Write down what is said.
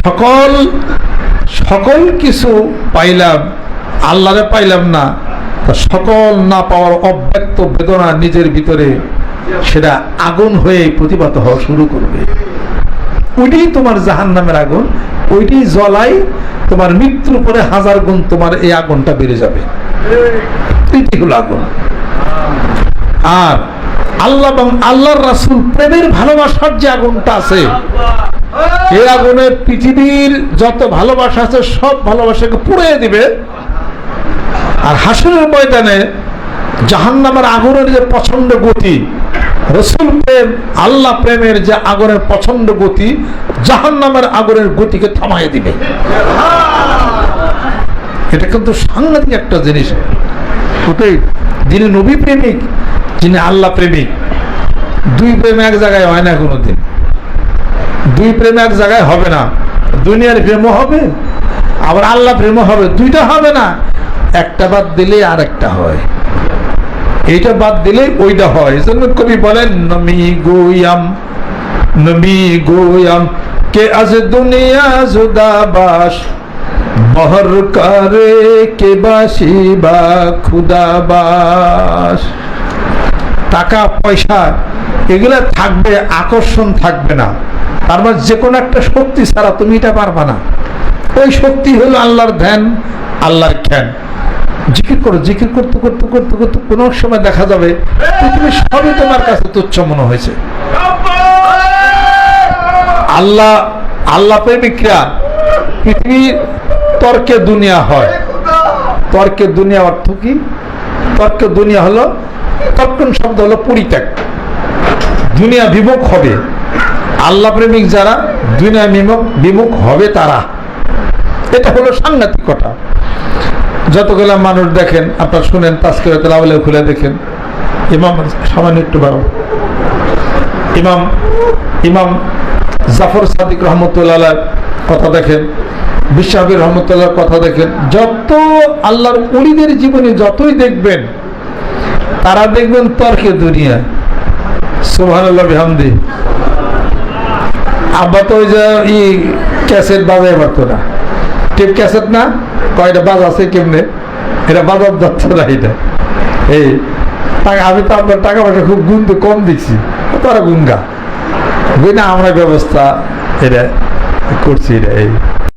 সকল সকল কিছু পাইলাম, আল্লাহরে পাইলাম না, সকল না পাওয়ার অব্যক্ত বেদনা নিজের ভিতরে সেটা আগুন হয়ে প্রতিভাত হওয়া শুরু করবে। ওইটাই তোমার জাহান্নামের আগুন, ওইটাই জ্বলাই তোমার মৃত্যুর পরে 1000 গুণ তোমার এই আগুনটা বেড়ে যাবে। এইটাই হলো আগুন। আর আল্লাহ এবং আল্লাহর রাসূল প্রেমের ভালোবাসার যে আগুনটা আছে, এই আগুনে পৃথিবীর যত ভালোবাসা আছে সব ভালোবাসাকে পুড়িয়ে দিবে। আর হাসরের ময়দানে জাহান্নামের আগুনের যে প্রচন্ড গতি, রাসূল প্রেম আল্লাহ প্রেমের যে আগুনের প্রচন্ড গতি জাহান্নামের আগুনের গতিকে থামাইয়ে দিবে। এটা কিন্তু সাংঘাতিক একটা জিনিস। ওটাই যিনি নবী প্রেমিক, যিনি আল্লাহ প্রেমিক, দুই প্রেম এক জায়গায় হয় না কোনোদিন। দুই প্রেম এক জায়গায় হবে না। দুনিয়ার প্রেমও হবে, আবার আল্লাহ প্রেমও হবে, দুইটা হবে না। একটা বাদ দিলে আর একটা হয়, এইটা বাদ দিলে ওইটা হয়। এজন্য কবি বলেন নমি গোয়াম কে আজ দুনিয়া জুদাবাস বহর করে কে বাসি বা খুদাবাস। টাকা পয়সা এগুলা থাকবে, আকর্ষণ থাকবে না। তার মানে যে কোনো একটা শক্তি ছাড়া তুমি এটা পারবা না। ওই শক্তি হলো আল্লাহর ধ্যান, আল্লাহর জ্ঞান। জিকির করো, জিকির করতে করতে করতে করতে কোন সময় দেখা যাবে পৃথিবী সবই তোমার কাছে তুচ্ছ মনে হয়েছে। আল্লাহ প্রেমিকরা পৃথিবীর তর্কে দুনিয়া হয়। তর্কে দুনিয়া অর্থ কি? তর্কে দুনিয়া হলো, তর্কন শব্দ হলো পরিত্যাগ। দুনিয়া বিমুখ হবে। আল্লাহ প্রেমিক যারা দুনিয়া বিমুখ হবে তারা। এটা হলো সাংঘাতিক কথা। যতগুলা মানুষ দেখেন, আপনারা শুনেন, তাজকিরাতুল তেলাওয়াত খুলে দেখেন, ইমাম সামান্য একটু বাড়ো, ইমাম জাফর সাদিক রহমতুল্লাহ কথা দেখেন, বিশ্বহাবীর রহমতুল্লাহ কথা দেখেন, যত আল্লাহর ওলিদের জীবনে যতই দেখবেন তারা দেখবেন তর্কে দুনিয়া। সুবহানাল্লাহ বিহামদি। আব্বা তো ওই যে ক্যাসেট বাজায় পারতো না, টেপ ক্যাসেট না, কয়টা বাজ আছে কেমনে, এটা বাজার যাচ্ছে না। এটা এই আমি তো আপনার টাকা পয়সা খুব গুণ কম দিচ্ছি, তারা গুনগা বুঝি না, আমরা ব্যবস্থা এটা করছি। এটা এই